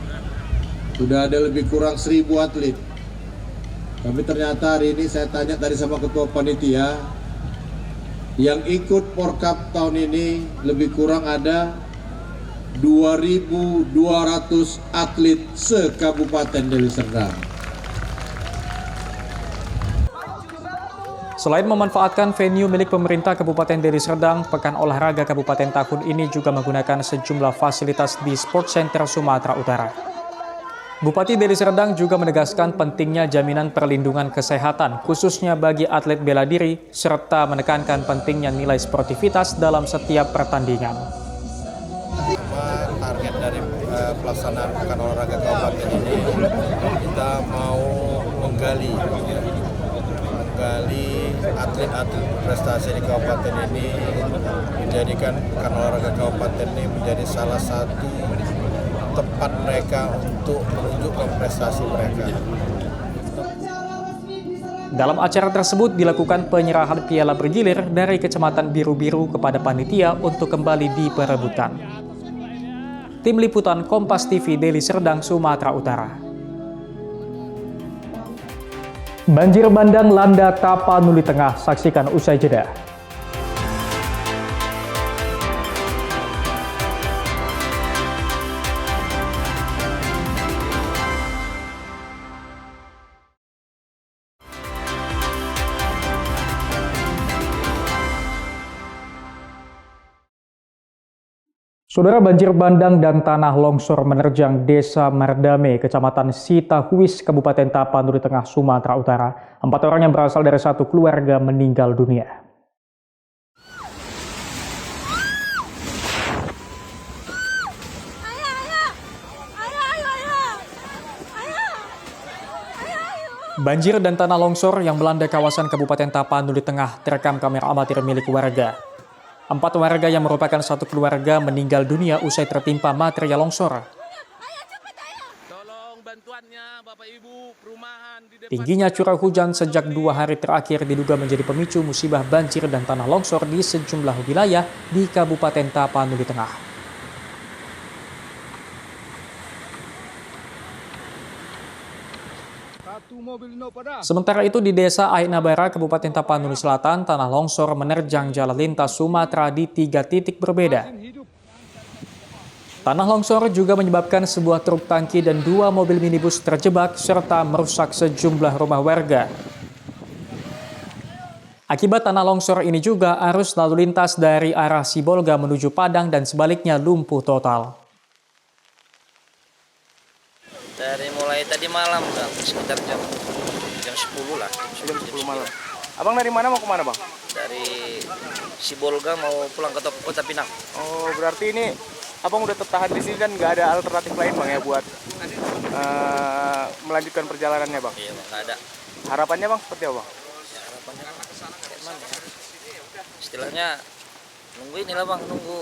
sudah ada lebih kurang 1.000 atlet. Tapi ternyata hari ini saya tanya tadi sama Ketua Panitia, yang ikut Porkap tahun ini lebih kurang ada 2.200 atlet se-Kabupaten Deli Serdang. Selain memanfaatkan venue milik pemerintah Kabupaten Deli Serdang, Pekan Olahraga Kabupaten tahun ini juga menggunakan sejumlah fasilitas di Sport Center Sumatera Utara. Bupati Deli Serdang juga menegaskan pentingnya jaminan perlindungan kesehatan, khususnya bagi atlet bela diri, serta menekankan pentingnya nilai sportivitas dalam setiap pertandingan. Target dari pelaksanaan Pekan Olahraga Kabupaten ini, kita mau menggali atlet-atlet prestasi di kabupaten ini, menjadikan Pekan Olahraga Kabupaten ini menjadi salah satu tempat mereka untuk menunjukkan prestasi mereka. Dalam acara tersebut dilakukan penyerahan piala bergilir dari Kecamatan Biru-Biru kepada panitia untuk kembali diperebutkan. Tim Liputan Kompas TV Deli Serdang, Sumatera Utara. Banjir bandang landa Tapanuli Tengah, saksikan usai jeda. Saudara, banjir bandang dan tanah longsor menerjang Desa Mardame, Kecamatan Sitahuis, Kabupaten Tapanuli Tengah, Sumatera Utara. 4 orang yang berasal dari satu keluarga meninggal dunia. Banjir dan tanah longsor yang melanda kawasan Kabupaten Tapanuli Tengah terekam kamera amatir milik warga. 4 warga yang merupakan satu keluarga meninggal dunia usai tertimpa material longsor. Tingginya curah hujan sejak 2 hari terakhir diduga menjadi pemicu musibah banjir dan tanah longsor di sejumlah wilayah di Kabupaten Tapanuli Tengah. Sementara itu di Desa Ainabara, Kabupaten Tapanuli Selatan, tanah longsor menerjang jalan lintas Sumatera di 3 titik berbeda. Tanah longsor juga menyebabkan sebuah truk tangki dan 2 mobil minibus terjebak serta merusak sejumlah rumah warga. Akibat tanah longsor ini juga arus lalu lintas dari arah Sibolga menuju Padang dan sebaliknya lumpuh total. Dari mulai tadi malam, sekitar jam 10 lah. Jam 10 malam. Abang dari mana mau kemana, Bang? Dari Sibolga mau pulang ke Kota Pinang. Oh, berarti ini Abang udah tertahan di sini dan nggak ada alternatif lain, Bang, ya buat melanjutkan perjalanannya, Bang? Iya, Bang, nggak ada. Harapannya, Bang, seperti apa, Bang? Ya, harapannya gimana ya? Istilahnya nunggu inilah, Bang, nunggu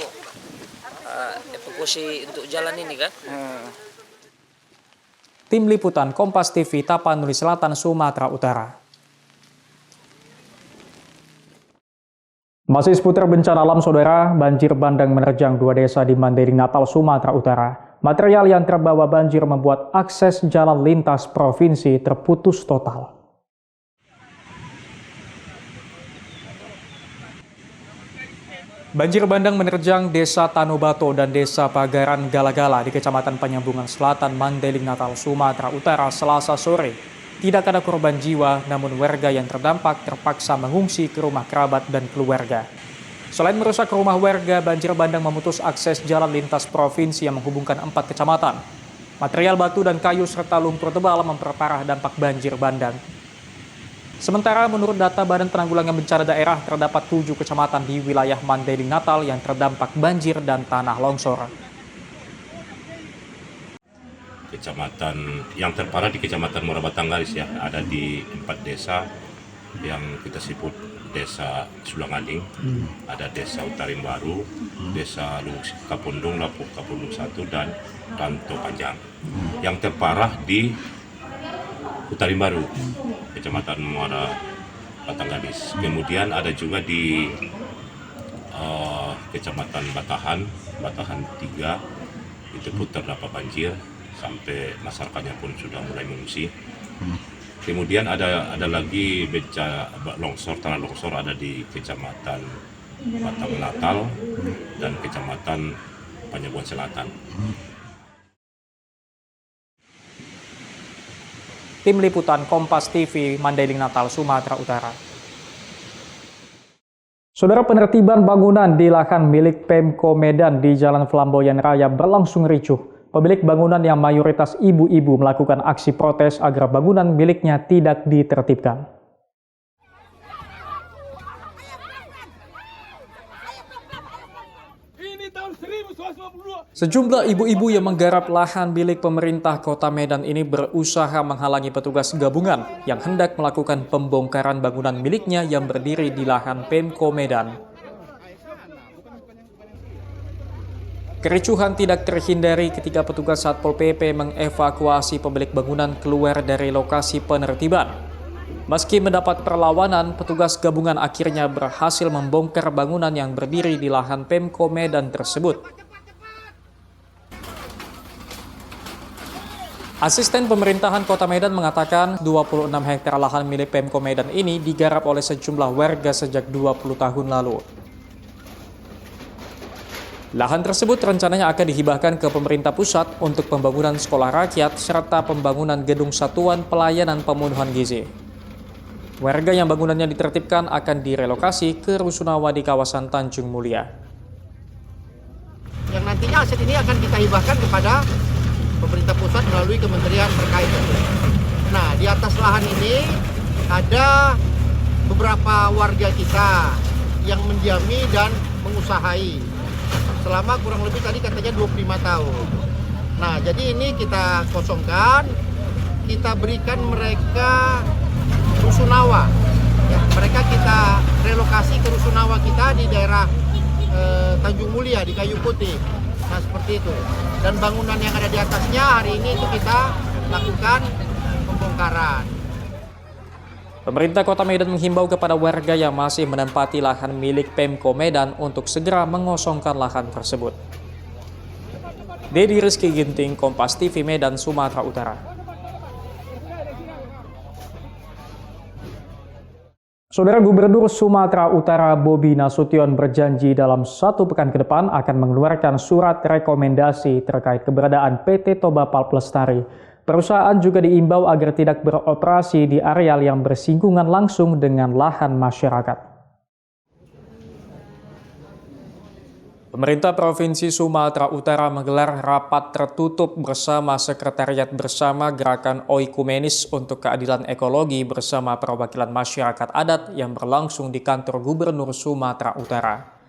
evakuasi untuk jalan ini kan. Tim Liputan Kompas TV Tapanuli Selatan, Sumatera Utara. Masih seputar bencana alam, saudara, banjir bandang menerjang 2 desa di Mandailing, Natal, Sumatera Utara. Material yang terbawa banjir membuat akses jalan lintas provinsi terputus total. Banjir bandang menerjang Desa Tanobato dan Desa Pagaran Galagala di Kecamatan Penyambungan Selatan, Mandailing Natal, Sumatera Utara, Selasa sore. Tidak ada korban jiwa, namun warga yang terdampak terpaksa mengungsi ke rumah kerabat dan keluarga. Selain merusak rumah warga, banjir bandang memutus akses jalan lintas provinsi yang menghubungkan 4 kecamatan. Material batu dan kayu serta lumpur tebal memperparah dampak banjir bandang. Sementara menurut data Badan Penanggulangan Bencana Daerah, terdapat 7 kecamatan di wilayah Mandailing Natal yang terdampak banjir dan tanah longsor. Kecamatan yang terparah di Kecamatan Muara Batanggaris ya, ada di 4 desa yang kita sebut Desa Sulangading, ada Desa Utarim Baru, Desa Kapundung, Lapuk Kapundung 1, dan Ranto Panjang. Yang terparah di Utarim Baru, Kecamatan Muara Batanggaris. Kemudian ada juga di Kecamatan Batahan 3, itu pun terdapat banjir sampai masyarakatnya pun sudah mulai mengungsi. Kemudian ada lagi bencana longsor, tanah longsor ada di Kecamatan Batang Natal dan Kecamatan Penyambungan Selatan. Tim Liputan Kompas TV, Mandailing Natal, Sumatera Utara. Saudara, penertiban bangunan di lahan milik Pemko Medan di Jalan Flamboyan Raya berlangsung ricuh. Pemilik bangunan yang mayoritas ibu-ibu melakukan aksi protes agar bangunan miliknya tidak ditertibkan. Sejumlah ibu-ibu yang menggarap lahan milik pemerintah Kota Medan ini berusaha menghalangi petugas gabungan yang hendak melakukan pembongkaran bangunan miliknya yang berdiri di lahan Pemko Medan. Kericuhan tidak terhindari ketika petugas Satpol PP mengevakuasi pemilik bangunan keluar dari lokasi penertiban. Meski mendapat perlawanan, petugas gabungan akhirnya berhasil membongkar bangunan yang berdiri di lahan Pemko Medan tersebut. Asisten Pemerintahan Kota Medan mengatakan 26 hektar lahan milik Pemko Medan ini digarap oleh sejumlah warga sejak 20 tahun lalu. Lahan tersebut rencananya akan dihibahkan ke pemerintah pusat untuk pembangunan sekolah rakyat serta pembangunan gedung satuan pelayanan pemenuhan gizi. Warga yang bangunannya ditertibkan akan direlokasi ke rusunawa di kawasan Tanjung Mulia. Yang nantinya aset ini akan kita hibahkan kepada pemerintah pusat melalui kementerian terkait. Nah, di atas lahan ini ada beberapa warga kita yang mendiami dan mengusahai selama kurang lebih tadi katanya 25 tahun. Nah, jadi ini kita kosongkan, kita berikan mereka rusunawa. Ya, mereka kita relokasi ke rusunawa kita di daerah Tanjung Mulia di Kayu Putih. Nah, seperti itu. Dan bangunan yang ada di atasnya hari ini itu kita lakukan pembongkaran. Pemerintah Kota Medan menghimbau kepada warga yang masih menempati lahan milik Pemko Medan untuk segera mengosongkan lahan tersebut. Dedi Rizky Ginting, Kompas TV Medan, Sumatera Utara. Saudara Gubernur Sumatera Utara Bobi Nasution berjanji dalam 1 pekan ke depan akan mengeluarkan surat rekomendasi terkait keberadaan PT Toba Pulp Lestari. Perusahaan juga diimbau agar tidak beroperasi di areal yang bersinggungan langsung dengan lahan masyarakat. Pemerintah Provinsi Sumatera Utara menggelar rapat tertutup bersama Sekretariat Bersama Gerakan Oikumenis untuk Keadilan Ekologi bersama perwakilan masyarakat adat yang berlangsung di kantor Gubernur Sumatera Utara.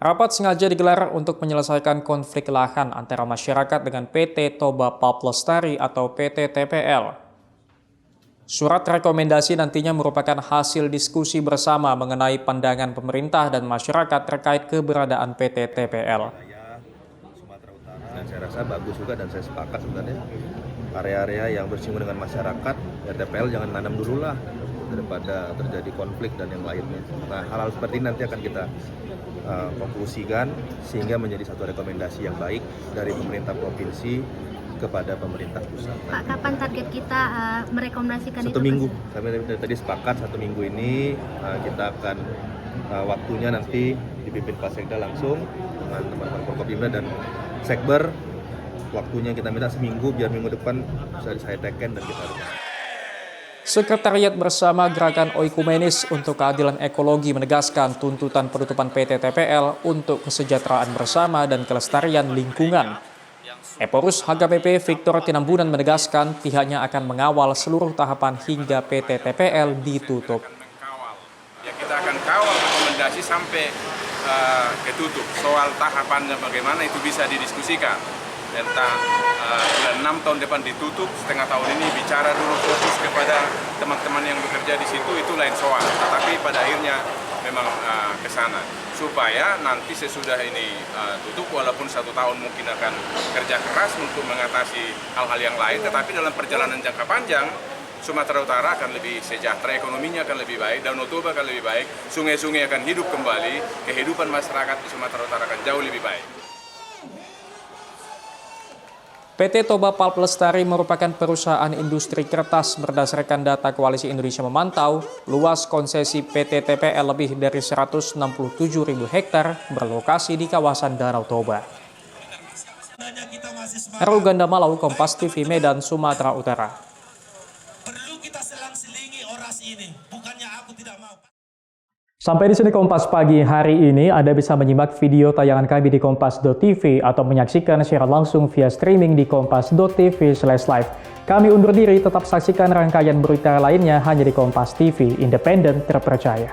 Rapat sengaja digelar untuk menyelesaikan konflik lahan antara masyarakat dengan PT Toba Pulp Lestari atau PT TPL. Surat rekomendasi nantinya merupakan hasil diskusi bersama mengenai pandangan pemerintah dan masyarakat terkait keberadaan PT TPL. Dan saya rasa bagus juga dan saya sepakat sebenarnya area-area yang bersinggungan dengan masyarakat, ya TPL jangan nanam dulu lah daripada terjadi konflik dan yang lainnya. Nah, hal-hal seperti ini nanti akan kita konklusikan sehingga menjadi satu rekomendasi yang baik dari pemerintah provinsi kepada pemerintah pusat. Pak, kapan target kita merekomendasikan itu? 1 minggu. Kami tadi sepakat 1 minggu ini kita akan waktunya nanti dipimpin Pak Sekda langsung dengan teman-teman Forkopimda dan Sekber. Waktunya kita minta seminggu biar minggu depan bisa saya teken dan kita harus. Sekretariat Bersama Gerakan Oikumenis untuk Keadilan Ekologi menegaskan tuntutan penutupan PT TPL untuk kesejahteraan bersama dan kelestarian lingkungan. Eporus HKBP Victor Tinambunan menegaskan pihaknya akan mengawal seluruh tahapan hingga PT TPL ditutup. Ya, kita akan kawal rekomendasi sampai ketutup. Soal tahapannya bagaimana itu bisa didiskusikan. Entah bulan 6 tahun depan ditutup, setengah tahun ini bicara dulu fokus kepada teman-teman yang bekerja di situ, itu lain soal. Tapi pada akhirnya memang ke sana. Supaya nanti sesudah ini tutup, walaupun 1 tahun mungkin akan kerja keras untuk mengatasi hal-hal yang lain, tetapi dalam perjalanan jangka panjang, Sumatera Utara akan lebih sejahtera, ekonominya akan lebih baik, Danau Toba akan lebih baik, sungai-sungai akan hidup kembali, kehidupan masyarakat di Sumatera Utara akan jauh lebih baik. PT Toba Pulp Lestari merupakan perusahaan industri kertas. Berdasarkan data Koalisi Indonesia Memantau, luas konsesi PT TPL lebih dari 167.000 hektar berlokasi di kawasan Danau Toba. Heru Gandamalau, Kompas TV, Medan, Sumatera Utara. Sampai di sini Kompas Pagi hari ini. Anda bisa menyimak video tayangan kami di kompas.tv atau menyaksikan secara langsung via streaming di kompas.tv/live. Kami undur diri, tetap saksikan rangkaian berita lainnya hanya di Kompas TV, independen terpercaya.